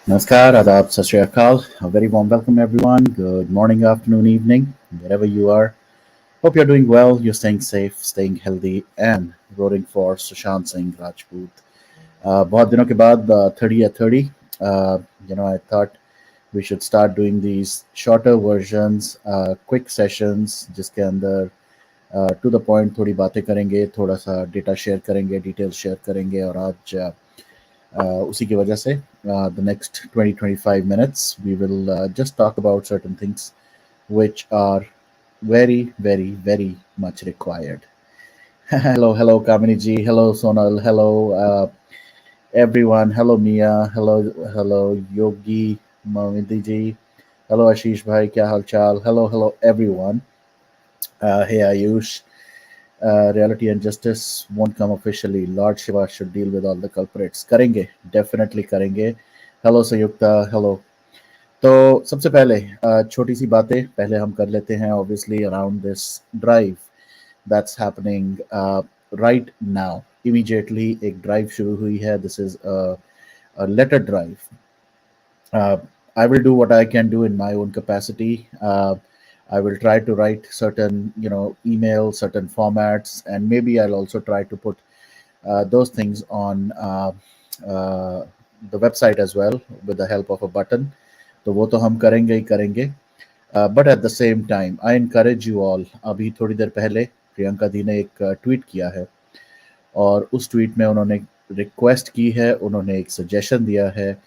Namaskar, Adab, Sat Shri Akal. A very warm welcome, everyone. Good morning, afternoon, evening, wherever you are. Hope you're doing well, you're staying safe, staying healthy, and voting for Sushant Singh Rajput. बहुत दिनों के बाद 30 at 30, I thought we should start doing these shorter versions, quick sessions, जिसके अंदर to the point थोड़ी बातें करेंगे, थोड़ा सा डेटा शेयर करेंगे, डिटेल्स शेयर करेंगे और आज उसी की वजह से the next 20-25 minutes we will just talk about certain things which are very very very much required. Hello Kamini ji, hello Sonal, hello everyone, hello Mia, hello Yogi Mamidi ji, hello Ashish bhai, kya hal chal, hello everyone. Hey Ayush, reality and justice won't come officially. Lord Shiva should deal with all the culprits. करेंगे, definitely करेंगे. Hello संयुक्ता, hello. तो सबसे पहले छोटी सी बातें पहले हम कर लेते हैं obviously around this drive that's happening right now. Immediately एक drive शुरू हुई है. This is a letter drive. uh, I will do what I can do in my own capacity. I will try to write certain, emails, certain formats, and maybe I'll also try to put those things on uh, the website as well with the help of a button. तो वो तो हम करेंगे ही करेंगे. But at the same time I encourage you all. अभी थोड़ी देर पहले प्रियंका दी ने एक ट्वीट किया है और उस ट्वीट में उन्होंने रिक्वेस्ट की है, उन्होंने एक सजेशन दिया है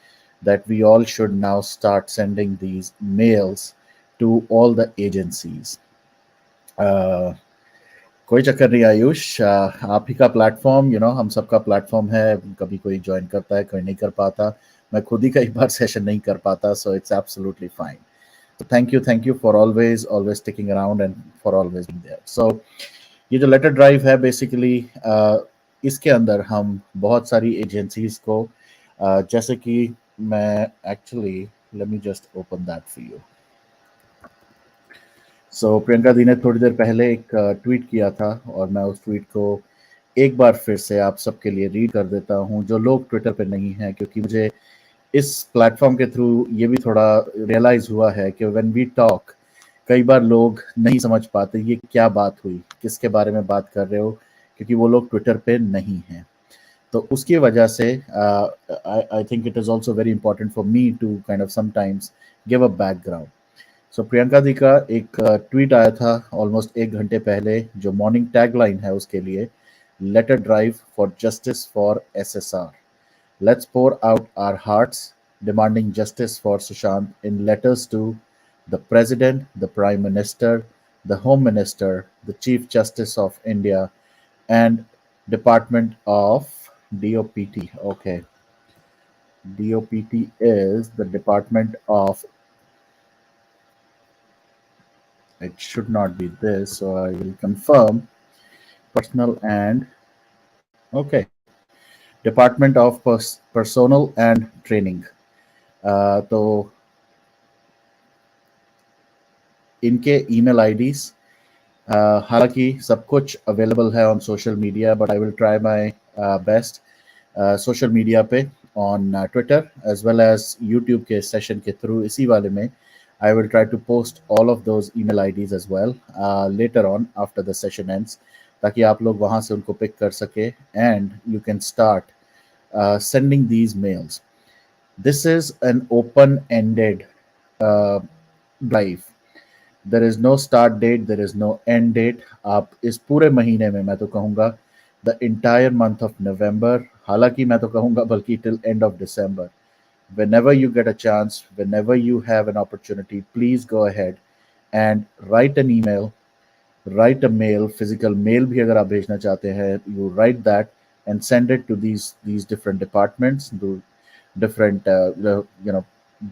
that we all should now start sending these mails to all the agencies. Uh, कोई चक्कर नहीं आयुष, आप ही का प्लेटफॉर्म, हम सबका प्लेटफॉर्म है. कभी कोई ज्वाइन करता है, कोई नहीं कर पाता. मैं खुद ही कई बार सेशन नहीं कर पाता, सो इट्स एब्सोल्युटली फाइन. तो thank you for always sticking around and for always being there. So ये जो लेटर ड्राइव है बेसिकली, इसके अंदर हम बहुत सारी एजेंसीज को जैसे कि मैं actually let me just open that for you. So Priyanka di ने थोड़ी देर पहले एक ट्वीट किया था और मैं उस ट्वीट को एक बार फिर से आप सबके लिए रीड कर देता हूं जो लोग ट्विटर पे नहीं हैं, क्योंकि मुझे इस प्लेटफॉर्म के थ्रू ये भी थोड़ा रियलाइज हुआ है कि व्हेन वी टॉक कई बार लोग नहीं समझ पाते ये क्या बात हुई, किसके बारे में बात कर रहे हो, क्योंकि वो लोग ट्विटर पे नहीं हैं. तो उसकी वजह से I think it is also very important for me to kind of sometimes give a background. So Priyanka di का एक ट्वीट आया था ऑलमोस्ट 1 घंटे पहले, जो मॉर्निंग टैगलाइन है उसके लिए, letter drive for justice for SSR. Let's pour out our hearts demanding justice for Sushant in letters to the President, the Prime Minister, the Home Minister, the Chief Justice of India, and Department of DOPT. Okay. DOPT is the Department of, it should not be this, so I will confirm. Personal and, okay. Department of Personal and Training. तो इनके email IDs, हालांकि सब कुछ available है on social media, but I will try my best social media पे, on Twitter as well as YouTube के session के through. इसी वाले में I will try to post all of those email IDs as well later on after the session ends, ताकि आप लोग वहाँ से उनको पिक कर सके and you can start sending these mails. This is an open-ended drive. There is no start date, there is no end date. आप इस पूरे महीने में, मैं तो कहूँगा the entire month of November, हालांकि मैं तो कहूँगा बल्कि till end of December, whenever you get a chance, whenever you have an opportunity, please go ahead and write an email, write a mail, physical mail भी अगर आप भेजना चाहते हैं, you write that and send it to these different departments, to different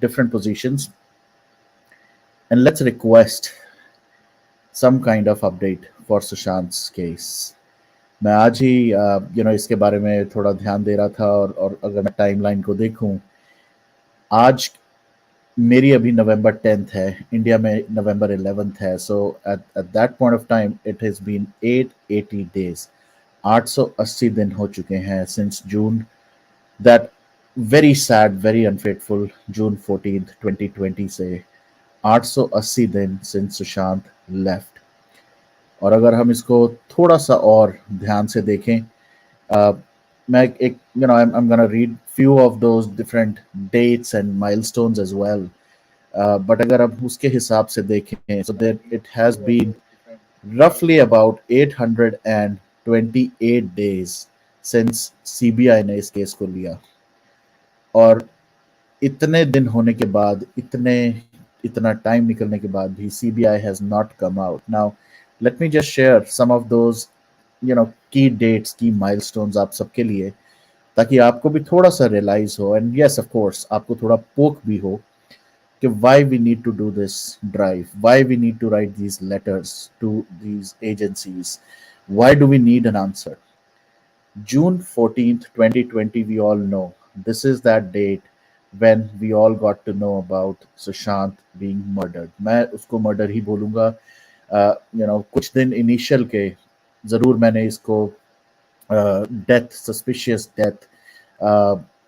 different positions, and let's request some kind of update for Sushant's case. मैं आज ही इसके बारे में थोड़ा ध्यान दे रहा था और अगर मैं टाइमलाइन को देखूं, आज मेरी अभी नवंबर 10th है, इंडिया में नवंबर 11th है. So at that point of time it has been 880 days, 880 दिन हो चुके हैं since June, that very sad, very unfaithful. June 14, 2020 से 880 दिन सिंस सुशांत लेफ्ट। और अगर हम इसको थोड़ा सा और ध्यान से देखें, uh, मैं एक I'm gonna read few of those different dates and milestones as well. But अगर हम उसके हिसाब से देखें, so that it has been roughly about 828 days since CBI ने इस केस को लिया। और इतने दिन होने के बाद, इतना टाइम निकलने के बाद भी CBI has not come out. Now let me just share some of those key dates, key milestones आप सबके लिए, ताकि आपको भी थोड़ा सा रियलाइज हो, एंड यस ऑफ कोर्स आपको थोड़ा पोक भी हो कि why we need to do this drive, why we need to write these letters to these agencies, why do we need an answer. June 14th, 2020, we all know this is that date when we all got to know about Sushant being murdered. मैं उसको murder ही बोलूँगा। कुछ दिन initial के ज़रूर मैंने इसको death, suspicious death,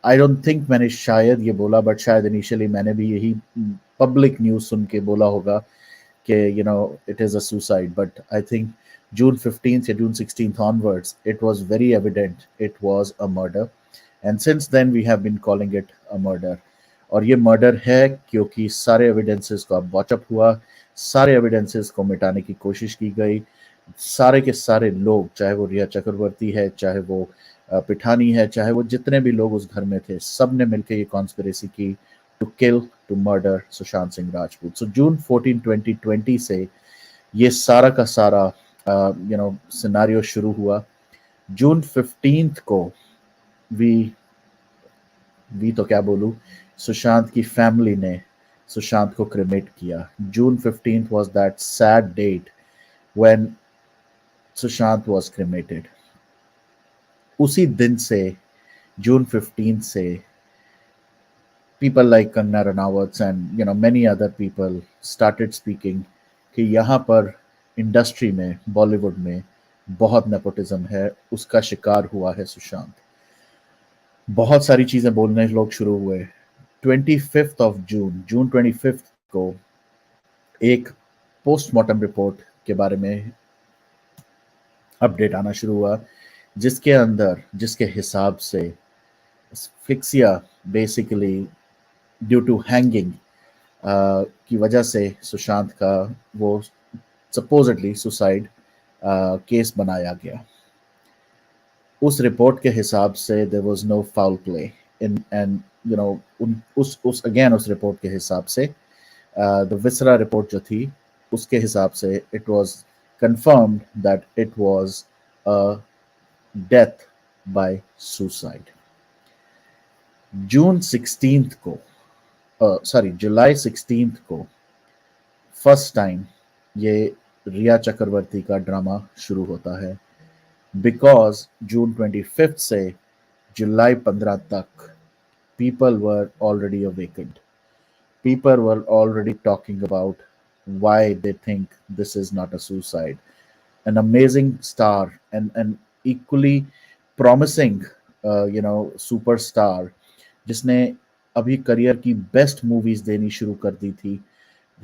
I don't think मैंने शायद ये बोला, बट शायद इनिशियली मैंने भी यही पब्लिक न्यूज़ सुन के बोला होगा कि it is a suicide. But I think June 15th or June 16th onwards, it was very evident it was a murder, and since then we have been calling it a murder. और ये murder है क्योंकि सारे evidences को अब वॉचअप हुआ, सारे evidences को मिटाने की कोशिश की गई। सारे के सारे लोग, चाहे वो रिया चक्रवर्ती है, चाहे वो पिठानी है, चाहे वो जितने भी लोग उस घर में थे, सब ने मिलकर ये कॉन्स्पिरेसी की to kill, to murder Sushant Singh Rajput. So June 14, 2020 से ये सारा का सारा सिनारियो शुरू हुआ। June 15 को वी वी तो क्या बोलूं, सुशांत की फैमिली ने सुशांत को क्रिमेट किया। June 15 was that sad date when Sushant was cremated. उसी दिन से, June 15 से, people like Kangna Ranawat and many other people started speaking कि यहाँ पर इंडस्ट्री में, बॉलीवुड में बहुत नेपोटिज्म है, उसका शिकार हुआ है सुशांत। बहुत सारी चीजें बोलने लोग शुरू हुए। 25 जून 25 को एक पोस्टमार्टम रिपोर्ट के बारे में अपडेट आना शुरू हुआ, जिसके हिसाब से फिक्सिया बेसिकली ड्यू टू हैंगिंग की वजह से सुशांत का वो सपोजिटली सुसाइड केस बनाया गया। उस रिपोर्ट के हिसाब से there was no foul play in, and उस रिपोर्ट के हिसाब से द विसरा रिपोर्ट जो थी, उसके हिसाब से it was confirmed that it was a death by suicide. July 16 को फर्स्ट टाइम ये रिया चक्रवर्ती का ड्रामा शुरू होता है, बिकॉज June 25 से July 15 तक people were already awakened. People were already talking about why they think this is not a suicide. An amazing star and an equally promising, superstar, जिसने अभी career की बेस्ट मूवीज देनी शुरू कर दी थी।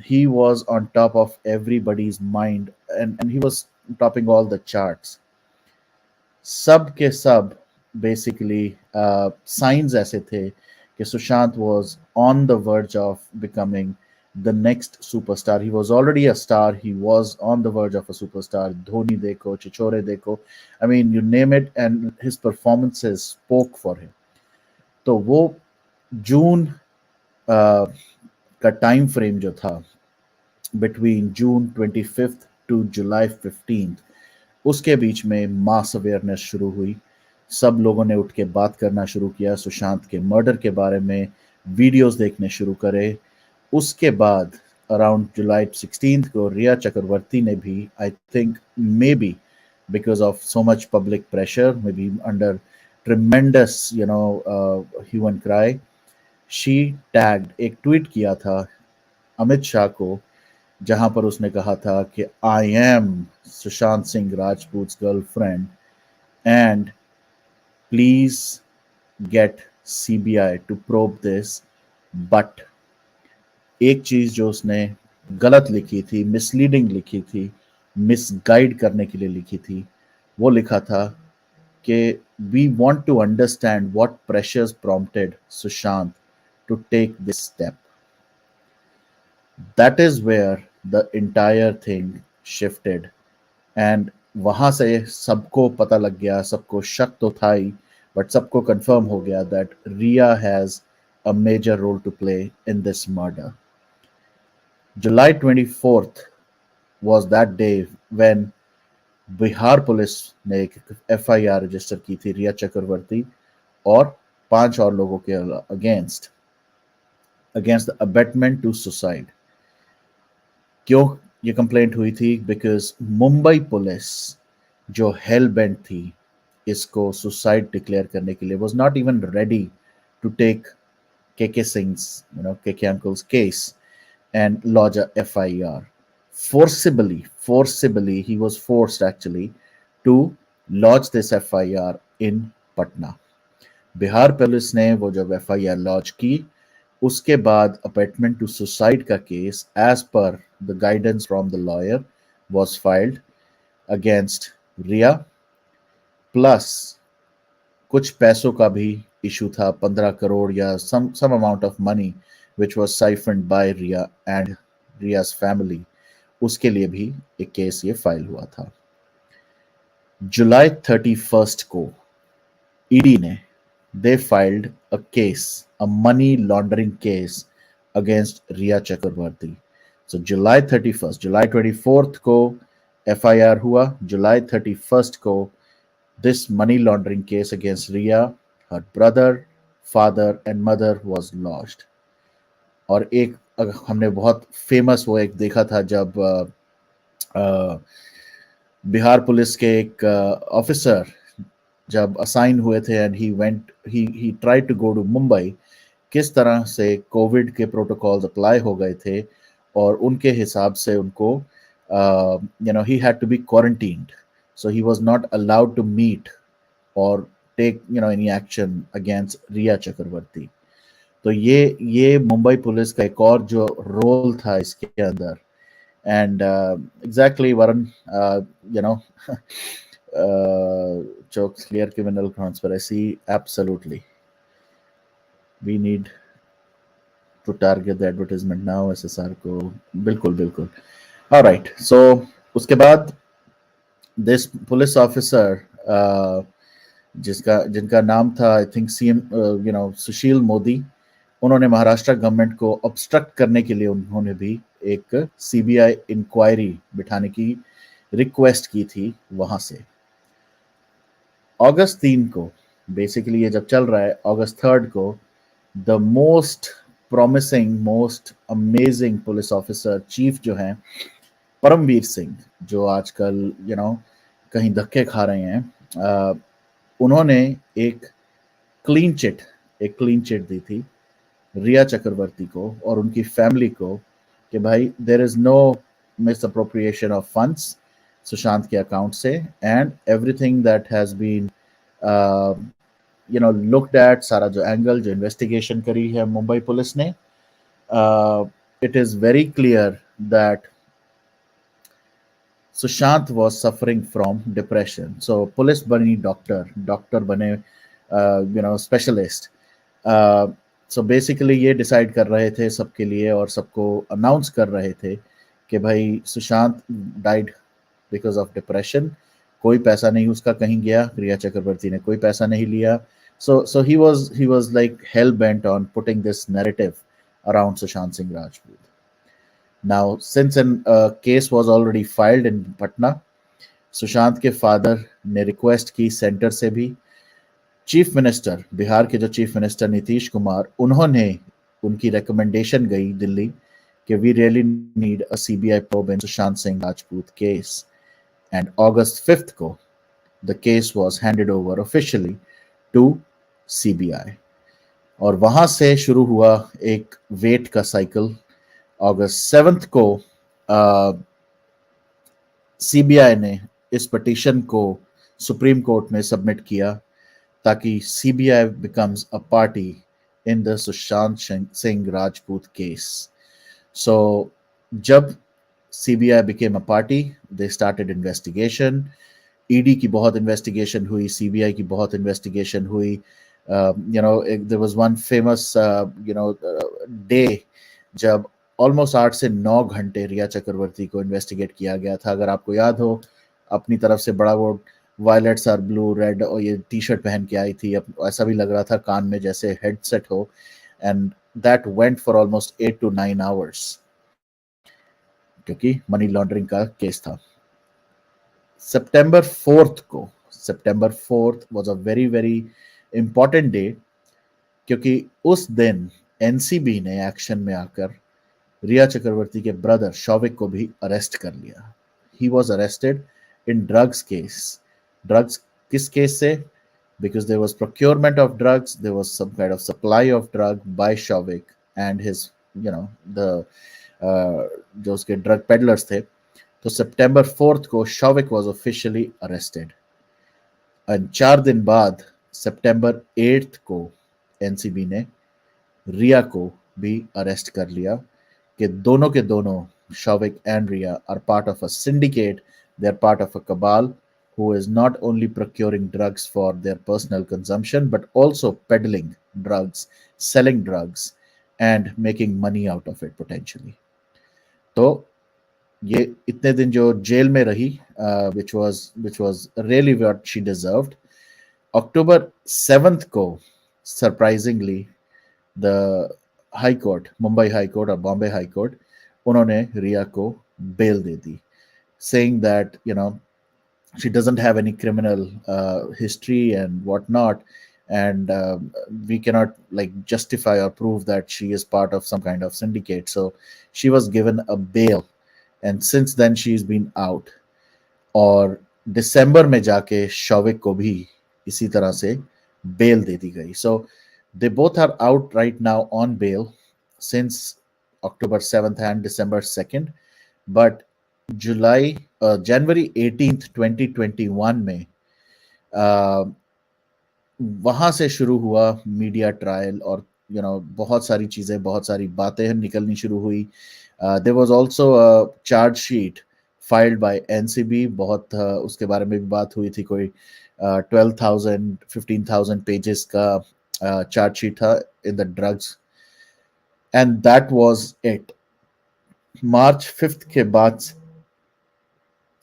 He was on top of everybody's mind, and he was topping all the charts. सब के सब बेसिकली साइंस ऐसे थे कि Sushant was on the verge of becoming the next superstar. He was already a star. He was on the verge of a superstar. Dhoni देखो, चिचोरे देखो, I mean you name it, and his performances spoke for him. तो वो जून का time frame जो था between June 25 to July 15, उसके बीच में मास awareness शुरू हुई। सब लोगों ने उठ के बात करना शुरू किया, सुशांत के मर्डर के बारे में वीडियोस देखने शुरू करे। उसके बाद अराउंड July 16 को रिया चक्रवर्ती ने भी, I think maybe because of so much public pressure, maybe under tremendous hue and cry, she tagged, एक ट्वीट किया था अमित शाह को, जहां पर उसने कहा था कि I am Sushant Singh Rajput girlfriend and please get CBI to probe this, but एक चीज जो उसने गलत लिखी थी, मिसलीडिंग लिखी थी, मिसगाइड करने के लिए लिखी थी, वो लिखा था कि we want to understand what pressures prompted Sushant to take this step. That is where the entire thing shifted. And वहां से सबको पता लग गया, सबको शक तो था ही, बट सबको कंफर्म हो गया that Rhea has a major role to play in this murder. July 24th was that day when Bihar police ने एक एफआईआर रजिस्टर की थी रिया चक्रवर्ती और 5 और लोगों के against against the abetment to suicide. क्यों ये कंप्लेंट हुई थी? बिकॉज मुंबई पुलिस जो हेल बेंट थी इसको सुसाइड डिक्लेयर करने के लिए, was not even ready to take KK Singh's, KK uncle's case and lodge a FIR. Forcibly, he was forced actually to lodge this FIR in Patna. Bihar police ने वो जब FIR launch की, उसके बाद abetment to suicide का case as per the guidance from the lawyer was filed against Rhea, plus कुछ पैसों का भी इशू था, 15 करोड़ या some amount of money which was siphoned by Riya and रिया's family. उसके लिए भी एक केस ये फाइल हुआ था. जुलाई 31st को ईडी ने they filed a case, a money laundering case against Riya Chakraborty. So July 31st, July 24th को FIR हुआ, July 31st को this money laundering case against Riya, her brother, father and mother was lodged. और एक हमने बहुत famous वो एक देखा था जब बिहार पुलिस के एक ऑफिसर जब असाइन हुए थे and he tried to go to Mumbai, किस तरह से कोविड के प्रोटोकॉल्स अप्लाई हो गए थे और उनके हिसाब से उनको he had to be quarantined, so he was not allowed to meet or take any action against रिया चक्रवर्ती. तो ये मुंबई पुलिस का एक और जो रोल था इसके अंदर. And exactly Varun, jokes clear criminal conspiracy, absolutely we need to target the advertisement now. SSR को बिल्कुल बिल्कुल. All right, so उसके बाद दिस पुलिस ऑफिसर जिनका नाम था I think CM Sushil Modi, उन्होंने महाराष्ट्र गवर्नमेंट को ऑब्स्ट्रक्ट करने के लिए उन्होंने भी एक सीबीआई इंक्वायरी बिठाने की रिक्वेस्ट की थी वहां से. अगस्त 3 को बेसिकली ये जब चल रहा है, अगस्त 3 को the most promising, most amazing police officer chief जो हैं परमवीर सिंह, जो आजकल कहीं धक्के खा रहे हैं, उन्होंने एक क्लीन चिट दी थी रिया चक्रवर्ती को और उनकी फैमिली को कि भाई there is no misappropriation of funds Sushant के अकाउंट से, and everything that has been looked at, सारा जो एंगल जो इन्वेस्टिगेशन करी है मुंबई पुलिस ने, it is very clear that Sushant was suffering from depression. So police बनी डॉक्टर बने स्पेशलिस्ट. So basically ये डिसाइड कर रहे थे सबके लिए और सबको अनाउंस कर रहे थे कि भाई Sushant died because of depression. कोई पैसा नहीं उसका कहीं गया, रिया चक्रवर्ती ने कोई पैसा नहीं लिया. So he was like hell bent on putting this narrative around Sushant Singh Rajput. Now, since a case was already filed in Patna, Sushant के फादर ने रिक्वेस्ट की सेंटर से भी. चीफ मिनिस्टर, बिहार के जो चीफ मिनिस्टर नीतीश कुमार, उन्होंने उनकी रिकमेंडेशन गई दिल्ली कि we really need a CBI probe in Sushant Singh Rajput case. And August 5 को the case was handed over officially to CBI. और वहां से शुरू हुआ एक वेट का साइकिल. अगस्त 7 को सीबीआई ने इस पिटीशन को सुप्रीम कोर्ट में सबमिट किया ताकि CBI becomes a party in the Sushant Singh Rajput case. So जब CBI became a party, they started investigation. ED की बहुत इन्वेस्टिगेशन हुई, सीबीआई की बहुत इन्वेस्टिगेशन हुई. There was one famous day जब ऑलमोस्ट 8 से 9 घंटे रिया चक्रवर्ती को इन्वेस्टिगेट किया गया था. अगर आपको याद हो, अपनी तरफ से बड़ा वो वायलेट्स आर ब्लू रेड और ये टी शर्ट पहन के आई थी. ऐसा भी लग रहा था कान में जैसे हेडसेट हो. And that went for almost 8 to 9 hours क्योंकि मनी लॉन्ड्रिंग का केस था. September 4th was a very very important day क्योंकि उस दिन एनसीबी ने एक्शन में आकर रिया चक्रवर्ती के ब्रदर शौविक को भी अरेस्ट कर लिया. He was arrested in drugs case. Drugs किस केस से? Because there was procurement of drugs, there was some kind of supply of drug by Showik and his the जो उसके ड्रग पेडलर्स थे. तो September 4th को Showik was officially arrested. और 4 दिन बाद September 8th को एनसीबी ने रिया को भी अरेस्ट कर लिया कि दोनों के दोनों Showik and Rhea are part of a syndicate. They are part of a cabal who is not only procuring drugs for their personal consumption but also peddling drugs, selling drugs and making money out of it potentially. तो ये इतने दिन जो jail में रही, which was really what she deserved. October 7th को surprisingly the high court, Mumbai high court और Bombay high court, उन्होंने रिया को बेल दे दी, saying that she doesn't have any criminal history and whatnot, and we cannot like justify or prove that she is part of some kind of syndicate. So she was given a bail. And since then she's been out. और दिसंबर में जाके शौविक को भी इसी तरह से bell दे दी गई. So they both are out right now on bail since October 7th and December 2nd. But January 18th 2021 में वहां से शुरू हुआ मीडिया ट्रायल और बहुत सारी चीजें, बहुत सारी बातें निकलनी शुरू हुई. There was also a charge sheet filed by NCB. बहुत उसके बारे में भी बात हुई थी. कोई 12,000-15,000 pages का charge sheet था in the drugs. And that was it. March 5th के बाद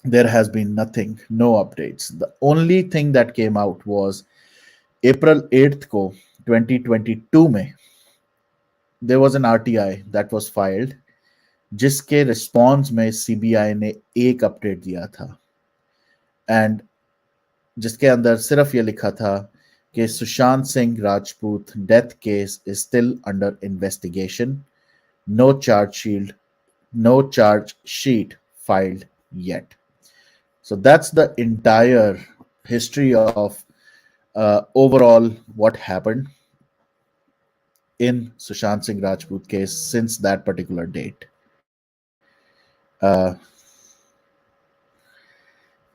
there has been nothing, no updates. The only thing that came out was April 8th को 2022 में there was an RTI that was filed जिसके response में CBI ने एक update दिया था एंड जिसके अंदर सिर्फ ये लिखा था कि Sushant Singh Rajput death case is still under investigation, no charge sheet filed yet. So that's the entire history of overall what happened in Sushant Singh Rajput case since that particular date.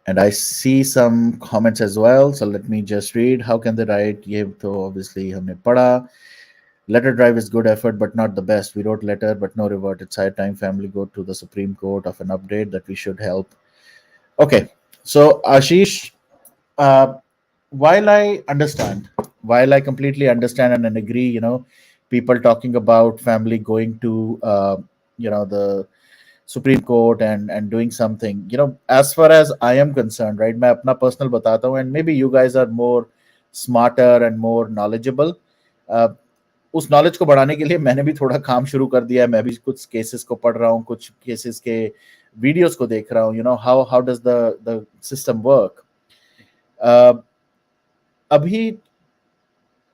And I see some comments as well, so let me just read. How can they write? ये तो obviously हमने पढ़ा. Letter drive is good effort but not the best. We wrote letter but no revert. It's high time family go to the Supreme Court of an update that we should help. Okay, so Ashish, while I completely understand and agree, people talking about family going to the Supreme Court and doing something, as far as I am concerned, right, मैं अपना personal बताता हूँ and maybe you guys are more smarter and more knowledgeable. उस knowledge को बढ़ाने के लिए मैंने भी थोड़ा काम शुरू कर दिया है. मैं भी कुछ केसेस को पढ़ रहा हूँ, कुछ केसेस के वीडियोस को देख रहा हूँ. How does the system work. अभी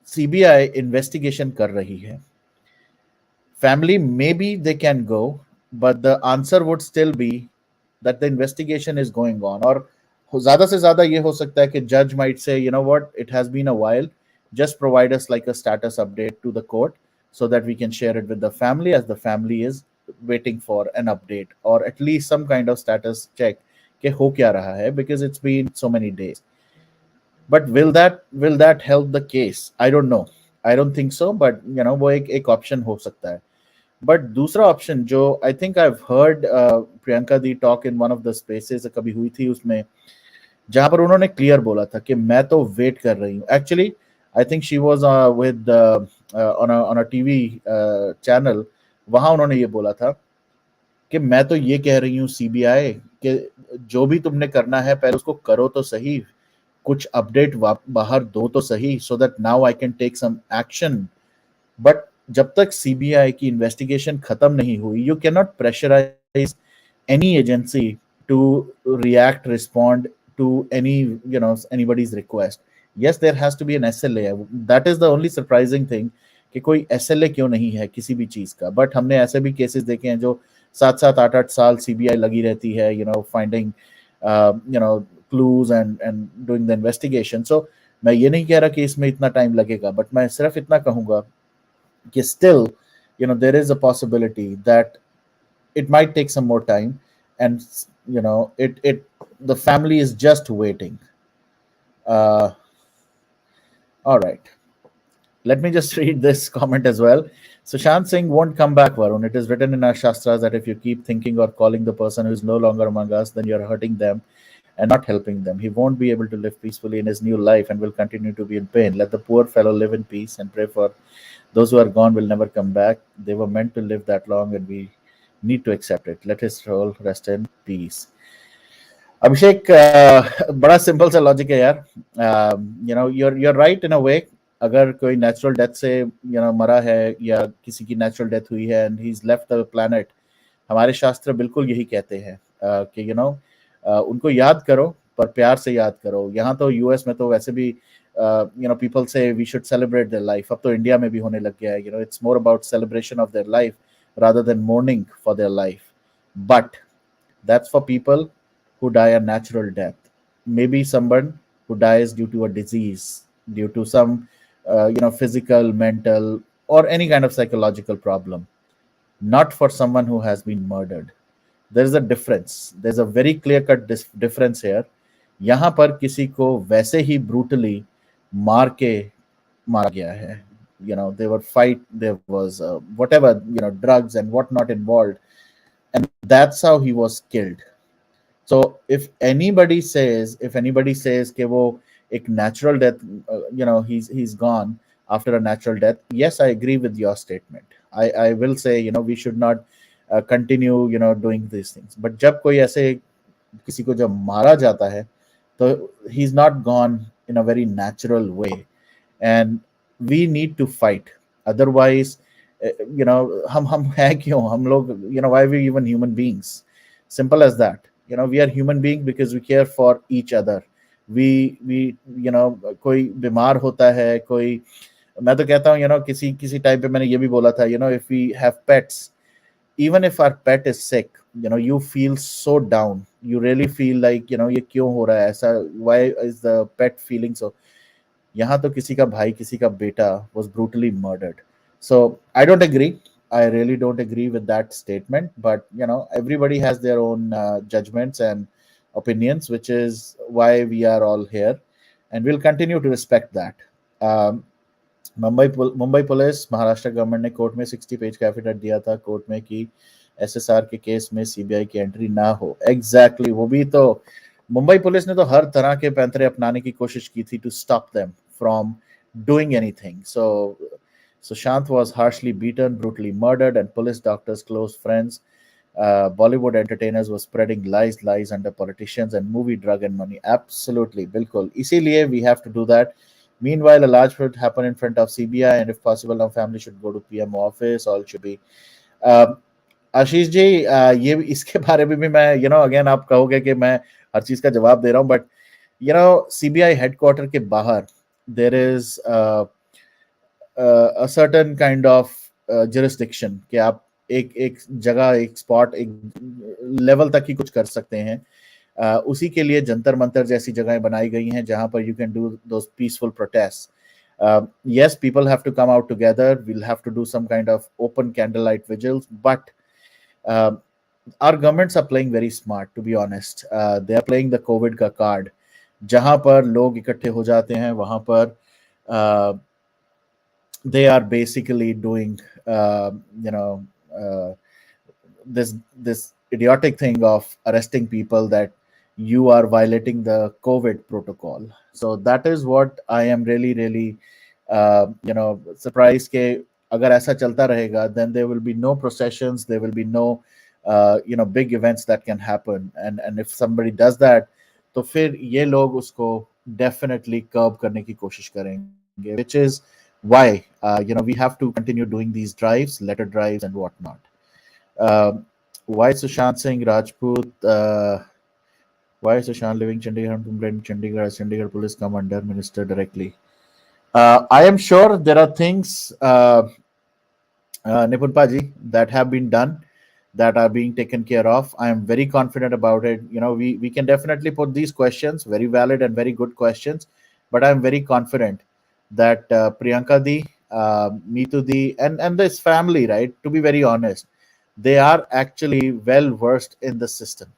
सीबीआई इन्वेस्टिगेशन कर रही है. Family may be they can go, but the answer would still be that the investigation is going on. और ज़्यादा से ज़्यादा ये हो सकता है कि judge might say, you know what, it has been a while, just provide us like a status update to the court so that we can share it with the family as the family is waiting for an update or at least some kind of status check कि हो क्या रहा है, because it's been so many days. But will that help the case? I don't know. I don't think so, but वो एक option हो सकता है. बट दूसरा ऑप्शन जो I think I have heard Priyanka the talk in one of the spaces कभी हुई थी उसमें, जहां पर उन्होंने क्लियर बोला था कि मैं तो वेट कर रही हूँ. Actually I think she was with on a TV channel. वहां उन्होंने ये बोला था कि मैं तो ये कह रही हूँ सीबीआई कि जो भी तुमने करना है पहले उसको करो तो सही, कुछ अपडेट बाहर दो तो सही, so that now I can take some action. But जब तक सीबीआई की इन्वेस्टिगेशन खत्म नहीं हुई, you can not pressurise any agency to react, respond to anybody's request. Yes, there has to be an SLA. That is the only surprising thing कि कोई SLA क्यों नहीं है किसी भी चीज का. बट हमने ऐसे भी केसेस देखे हैं जो 7-7 8-8 साल सीबीआई लगी रहती है, finding clues and doing the investigation. So मैं ये नहीं कह रहा कि इसमें इतना टाइम लगेगा, बट मैं सिर्फ इतना कहूंगा कि still, there is a possibility that it might take some more time, and it the family is just waiting. uh all right, let me just read this comment as well. Sushant Singh won't come back, Varun. It is written in our shastras that if you keep thinking or calling the person who is no longer among us, then you're hurting them and not helping them. He won't be able to live peacefully in his new life and will continue to be in pain. Let the poor fellow live in peace and pray for those who are gone will never come back. They were meant to live that long, and we need to accept it. Let his soul rest in peace. अभिषेक, बड़ा simple सा logic है यार. you're right in a way. अगर कोई natural death से मरा है या किसी की नेचुरल डेथ हुई है and he is left the planet, हमारे शास्त्र बिल्कुल यही कहते हैं कि उनको याद करो, पर प्यार से याद करो. यहाँ तो यूएस में तो वैसे भी people say we should celebrate their life. अब तो इंडिया में भी होने लग गया है. It's more about celebration of their life rather than mourning for their life. But that's for people who die a natural death. Maybe someone who dies due to a disease, due to some physical, mental, or any kind of psychological problem. Not for someone who has been murdered. There is a difference. There's a very clear cut difference here. यहाँ पर किसी को वैसे ही brutally मार के मारा गया है. There were fight, there was whatever, drugs and whatnot involved, and that's how he was killed. So if anybody says कि वो एक natural death, he's gone after a natural death, yes, I agree with your statement. I will say, we should not continue doing these things. But जब कोई ऐसे किसी को जब मारा जाता है, तो he's not gone in a very natural way, and we need to fight. Otherwise, हम है क्यों हम लोग, why are we even human beings? Simple as that. We are human beings because we care for each other. we कोई बीमार होता है, कोई, मैं तो कहता हूँ, किसी किसी टाइम पे मैंने ये भी बोला था, if we have pets, even if our pet is sick, you feel so down. You really feel like, ये क्यों हो रहा है ऐसा, why is the pet feeling so. यहाँ तो किसी का भाई, किसी का बेटा was brutally murdered. So I don't agree. I really don't agree with that statement. But everybody has their own judgments and opinions, which is why we are all here, and we'll continue to respect that. Um, Mumbai police, Maharashtra government ने court में 60 page का affidavit दिया था court में कि SSR के case में CBI की एंट्री ना हो. एग्जैक्टली, वो भी तो मुंबई पुलिस ने तो हर तरह के पैंतरे अपनाने की कोशिश की थी to stop them from doing anything. So Sushant was harshly beaten, brutally murdered, and police, doctors, close friends, Bollywood entertainers were spreading lies under politicians and movie, drug and money. Absolutely, bilkul. इसीलिए we have to do that. Meanwhile, a large vote happened in front of CBI, and if possible, our family should go to PM office. All should be. Uh, Ashish ji, ये इसके बारे में भी मैं, again आप कहोगे कि मैं हर चीज का जवाब दे रहा हूँ, बट सीबीआई हेडक्वार्टर के बाहर there is a certain kind of jurisdiction कि आप एक जगह, एक स्पॉट, एक लेवल तक ही कुछ कर सकते हैं. उसी के लिए जंतर मंतर जैसी जगहें बनाई गई हैं जहां पर you can do those peaceful protest. Yes, people have to come out together. We'll have to do some kind of open candlelight vigils, but our governments are playing very smart, to be honest. They are playing the COVID ka card. जहां पर लोग इकट्ठे हो जाते हैं वहां पर they are basically doing you know uh, this idiotic thing of arresting people that you are violating the COVID protocol. So that is what I am really surprised ke agar aisa chalta rahega, then there will be no processions, there will be no big events that can happen, and if somebody does that, तो फिर ये लोग उसको definitely curb करने की कोशिश करेंगे, which is why we have to continue doing these drives, letter drives, and whatnot. Um, why Sushant Singh Rajput? Why is Sushant living Chandigarh? Complained Chandigarh as Chandigarh police come under minister directly. I am sure there are things, Nipun Paji, that have been done, that are being taken care of. I am very confident about it. We can definitely put these questions, very valid and very good questions, but I'm very confident that Priyanka Di, Meetu Di, and this family, right, to be very honest, they are actually well versed in the system.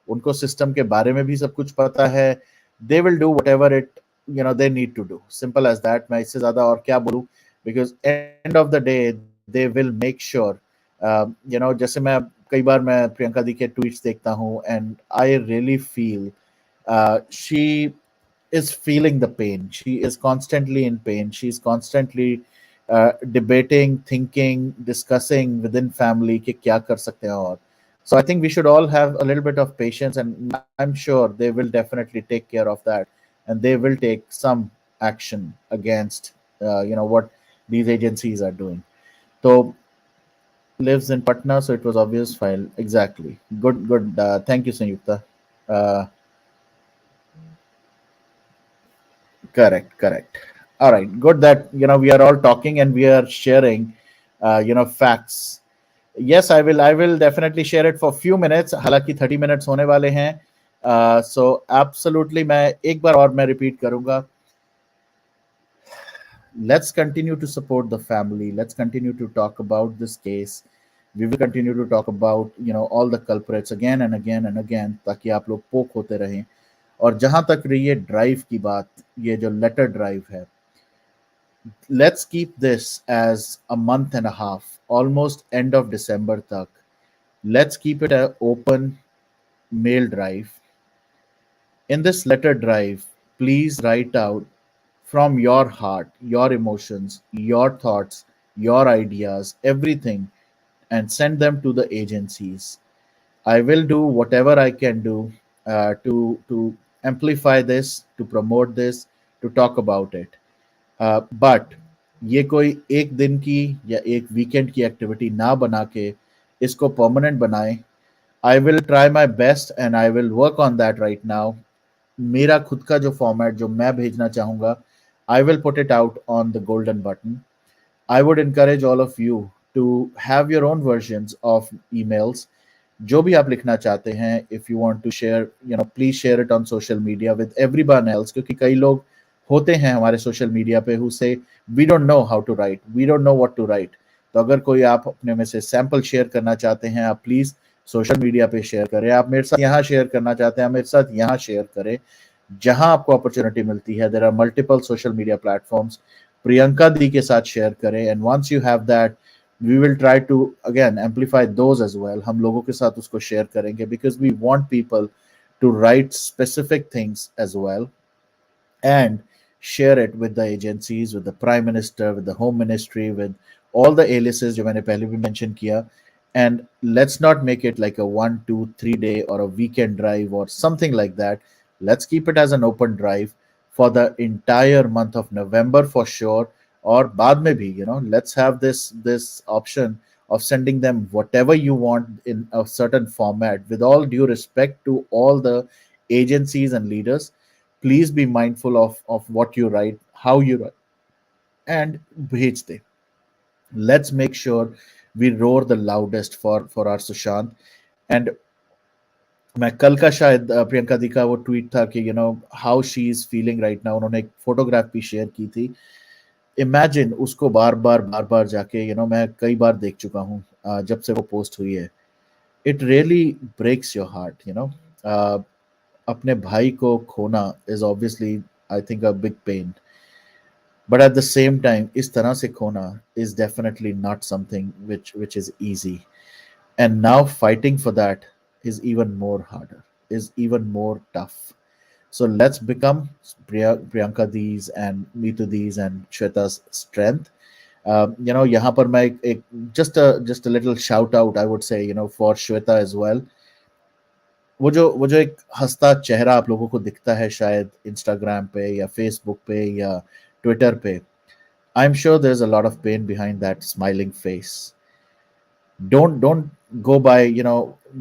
उनको system के बारे में भी सब कुछ पता है. They will do whatever it they need to do. Simple as that. मैं इससे ज्यादा और क्या बोलूं, because end of the day they will make sure. जैसे कई बार मैं प्रियंका दी के ट्वीट्स देखता हूँ, and I really feel she is feeling the pain. She is constantly in pain. She's constantly debating, thinking, discussing within family कि क्या कर सकते हैं और. So I think we should all have a little bit of patience, and I'm sure they will definitely take care of that, and they will take some action against what these agencies are doing. So lives in Patna, so it was obvious file. Exactly. Good, good. Thank you, Sanyukta. Uh, Correct, correct. All right, good that we are all talking and we are sharing, facts. Yes, I will definitely share it for few minutes. हालांकि 30 minutes होने वाले हैं. So absolutely मैं एक बार और मैं repeat करूंगा. Let's continue to support the family. Let's continue to talk about this case. We will continue to talk about all the culprits again and again and again, ताकि आप लोग पोक होते रहें. और जहां तक रही है ड्राइव की बात, ये जो लेटर ड्राइव है, let's keep this as a month and a half, almost end of December tak. Let's keep it an open mail drive. In this letter drive, please write out from your heart, your emotions, your thoughts, your ideas, everything, and send them to the agencies. I will do whatever I can do to amplify this, to promote this, to talk about it. But ये कोई एक दिन की या एक weekend की activity ना बना के इसको परमानेंट बनाएं. आई will try my best and I will work on that right now. मेरा खुद का जो फॉर्मेट जो मैं भेजना चाहूंगा, I will put it out on the golden button. I would encourage all of you to have your own versions of emails. जो भी आप लिखना चाहते हैं, if you want to share, please share it on social media with everyone else. क्योंकि कई लोग होते हैं हमारे सोशल मीडिया पे who say we don't know how to write, we don't know what to write. तो अगर कोई आप अपने में से सैंपल शेयर करना चाहते हैं, आप प्लीज सोशल मीडिया पे शेयर करें. आप मेरे साथ यहाँ शेयर करना चाहते हैं, आप मेरे साथ यहाँ शेयर करें. जहां आपको अपॉर्चुनिटी मिलती है, there are multiple social media platforms. Priyanka di के साथ शेयर करें, and once you have that, we will try to again amplify those as well. हम लोगों के साथ उसको शेयर करेंगे, because we want people to write specific things as well and share it with the agencies, with the prime minister, with the home ministry, with all the aliases जो मैंने पहले भी mention किया. And let's not make it like a 1, 2, 3 day or a weekend drive or something like that. Let's keep it as an open drive for the entire month of November for sure. Or बाद में भी, let's have this option of sending them whatever you want in a certain format. With all due respect to all the agencies and leaders, please be mindful of what you write, how you write, and bhej de. Let's make sure we roar the loudest for our Sushant. And मैं कल का शायद प्रियंका दी का वो tweet था कि how she is feeling right now. उन्होंने एक फोटोग्राफ भी शेयर की थी. इमेजिन उसको बार बार जाके मैं कई बार देख चुका हूँ जब से वो पोस्ट हुई है. It really breaks your heart. अपने भाई को खोना is obviously, I think, a big pain. But at the same time, is तरह से खोना is definitely not something which is easy. And now fighting for that is even more harder, is even more tough. So let's become Priyanka Dees and Meetu Dees and Shweta's strength. यहाँ पर मैं एक just a little shout out, I would say, for Shweta as well. वो जो एक हंसता चेहरा आप लोगों को दिखता है शायद इंस्टाग्राम पे या फेसबुक पे या ट्विटर पे, I am sure there is a lot of pain behind that smiling face. Don't go by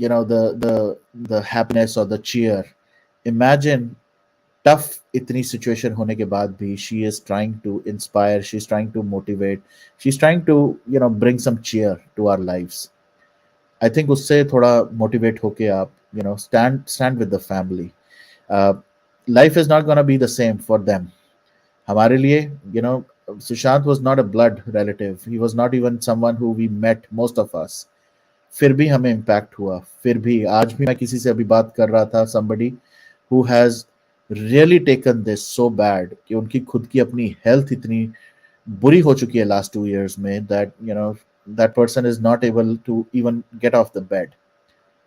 the happiness or the cheer. Imagine tough itni situation होने के बाद भी she is trying to inspire, she's trying to motivate, she's trying to bring some cheer to our lives. I think उससे थोड़ा motivate होके आप stand with the family. uh, Life is not going to be the same for them. हमारे लिए Sushant was not a blood relative, he was not even someone who we met, most of us. फिर भी हमें impact हुआ. फिर भी आज भी मैं किसी से अभी बात कर रहा था, somebody who has really taken this so bad कि उनकी खुद की अपनी हेल्थ इतनी बुरी हो चुकी है लास्ट 2 years में, that that person is not able to even get off the bed.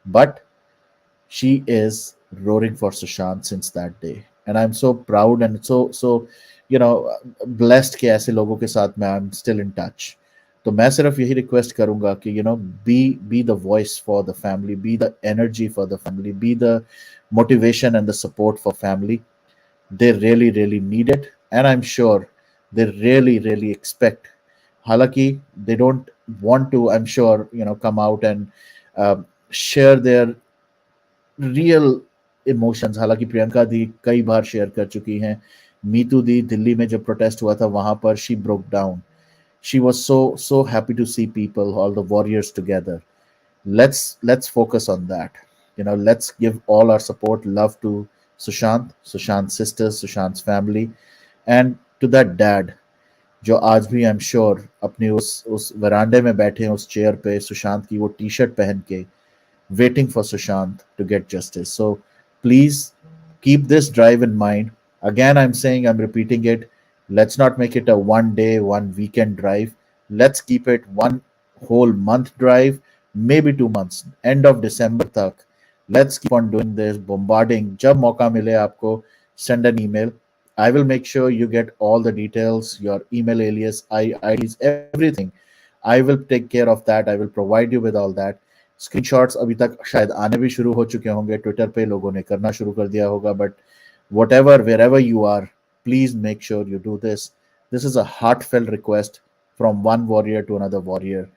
But she is roaring for Sushant since that day, and I'm so proud and so blessed कि ऐसे लोगों के साथ मैं I'm still in touch. तो मैं सिर्फ यही रिक्वेस्ट करूंगा कि be the voice for the family, be the energy for the family, be the motivation and the support for family. They really really need it, and I'm sure they really really expect. हालांकि they don't want to, I'm sure, come out and uh, share their real emotions. हालांकि प्रियंका दी कई बार share कर चुकी हैं. मीतू दी दिल्ली में जब protest हुआ था वहां पर she broke down. She was so happy to see people, all the warriors together. Let's focus on that. Let's give all our support, love to Sushant, Sushant's sisters, Sushant's family, and to that dad जो आज भी आई am sure अपनी उस वरांडे में बैठे हैं उस chair पे सुशांत की वो टी शर्ट पहन के waiting for Sushant to get justice. So please keep this drive in mind. Again, I'm saying, I'm repeating it. Let's not make it a 1 day, 1 weekend drive. Let's keep it one whole month drive, maybe 2 months, end of December tak. Let's keep on doing this, bombarding. Jab mauka mile aapko, send an email. I will make sure you get all the details, your email alias, IDs, everything. I will take care of that. I will provide you with all that. Screenshots अभी तक शायद आने भी शुरू हो चुके होंगे, Twitter पे लोगों ने करना शुरू कर दिया होगा. But whatever wherever you are, please make sure you do this. This is a heartfelt request from one warrior to another warrior.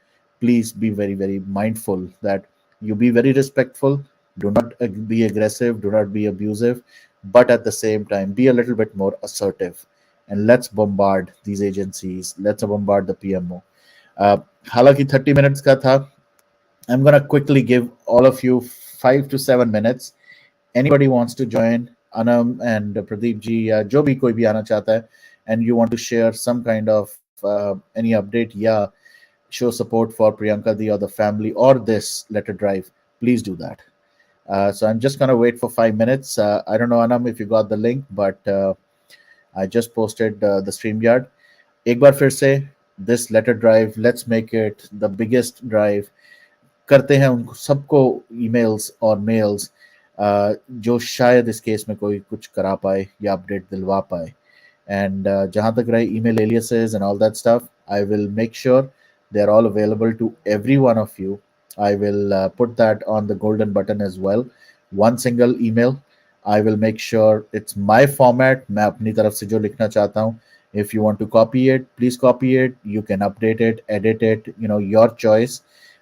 Please be very very mindful that you be very respectful. Do not be aggressive, do not be abusive, but at the same time be a little bit more assertive. And let's bombard these agencies, let's bombard the PMO. हालांकि 30 minutes का था. I'm going to quickly give all of you 5 to 7 minutes. Anybody wants to join, Anam and Pradeep ji, जो भी कोई भी आना चाहता है, and you want to share some kind of any update, yeah, show support for Priyanka Di or the family or this letter drive, please do that. So I'm just going to wait for 5 minutes. I don't know, Anam, if you got the link, but I just posted the StreamYard. एक बार फिर से, this letter drive, let's make it the biggest drive. करते हैं उनको सबको emails और mails जो शायद इस केस में कोई कुछ करा पाए या अपडेट दिलवा पाए. एंड जहाँ तक रहे email aliases and all that stuff, I will make sure they are all available to every one of you. I will put that on the golden button as well. One single email. I will make sure it's my format. मैं अपनी तरफ से जो लिखना चाहता हूँ. If you want to copy it, please copy it. You can update it, edit it. Your choice.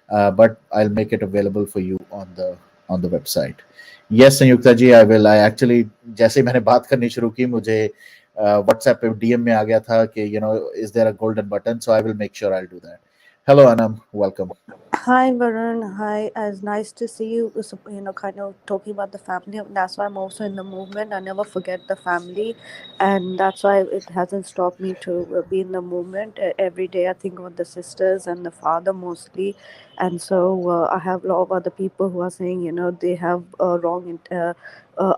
But I'll make it available for you on the website. Yes, Sanyukta ji, I will. I actually जैसे ही मैंने बात करनी शुरू की, मुझे WhatsApp पे DM में आ गया था कि is there a golden button? So I will make sure I'll do that. Hello, Anam. Welcome. Hi, Varun. Hi, it's nice to see you. Kind of talking about the family. That's why I'm also in the movement. I never forget the family, and that's why it hasn't stopped me to be in the movement. Every day, I think about the sisters and the father mostly, and so I have a lot of other people who are saying, they have wrong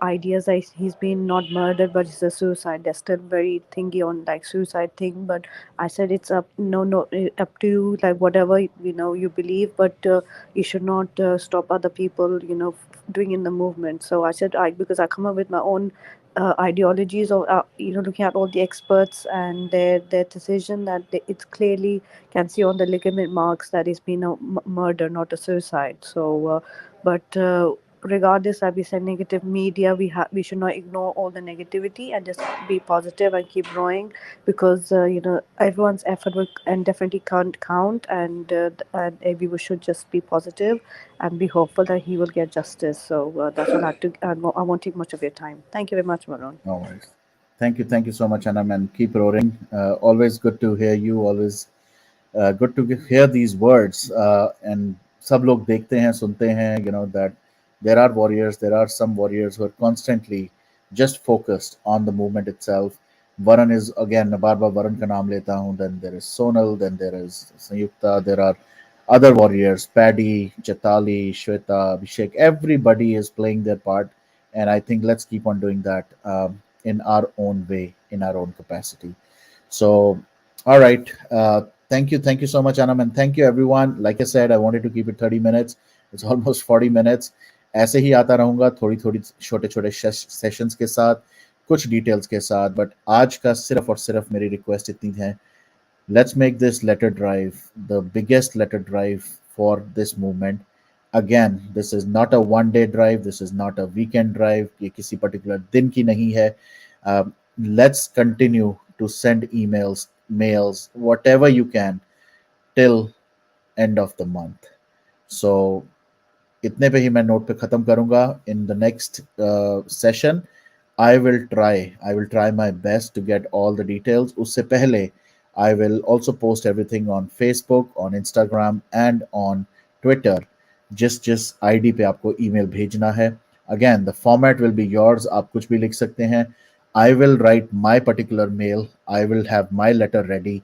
ideas like he's been not murdered but it's a suicide. They're still very thingy on like suicide thing. But I said it's up, up to you, like whatever you believe, but you should not stop other people, doing in the movement. So I said, because I come up with my own ideologies of looking at all the experts and their decision that it's clearly can see on the ligament marks that it's been a murder, not a suicide. So but regardless, like we said, negative media, we should not ignore all the negativity and just be positive and keep growing, because everyone's effort will and definitely can't count, and we should just be positive and be hopeful that he will get justice. So that's all I have to. I won't take much of your time. Thank you very much, Varun. No worries. Thank you so much, Anam, and keep roaring. Always good to hear you. Always good to hear these words. And सब लोग देखते हैं, सुनते हैं. You know that there are warriors. There are some warriors who are constantly just focused on the movement itself. Varun is again, bar bar Varun का नाम लेता हूँ. Then there is Sonal. Then there is Sanyukta. There are other warriors, Paddy, Chetali, Shweta, Abhishek. Everybody is playing their part, and I think let's keep on doing that in our own way, in our own capacity. So, all right. Thank you so much, Anam, and thank you everyone. Like I said, I wanted to keep it 30 minutes. It's almost 40 minutes. ऐसे ही आता रहूंगा थोड़ी थोड़ी छोटे छोटे sessions के साथ, कुछ डिटेल्स के साथ. बट आज का सिर्फ और सिर्फ मेरी रिक्वेस्ट इतनी है, let's make this letter drive the biggest letter drive for this movement. Again, this is not a one day drive, this is not a weekend drive, ये किसी particular दिन की नहीं है. Let's continue to send emails, mails, whatever you can till end of the month. So इतने पे ही मैं note पे ख़त्म करूँगा. In the next session I will try my best to get all the details. उससे पहले I will also post everything on Facebook, on Instagram and on Twitter. जिस ID पे आपको ईमेल भेजना है. Again, the format will be yours. आप कुछ भी लिख सकते हैं. I will write my particular mail. I will have my letter ready.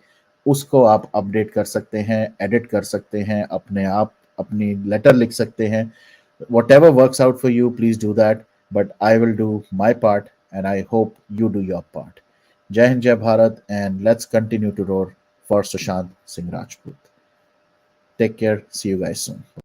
उसको आप अपडेट कर सकते हैं, एडिट कर सकते हैं, अपने आप अपनी लेटर लिख सकते हैं. Whatever works out for you, please do that. But I will do my part, and I hope you do your part. Jai Hind, Jai Bharat, and let's continue to roar for Sushant Singh Rajput. Take care. See you guys soon. Bye bye.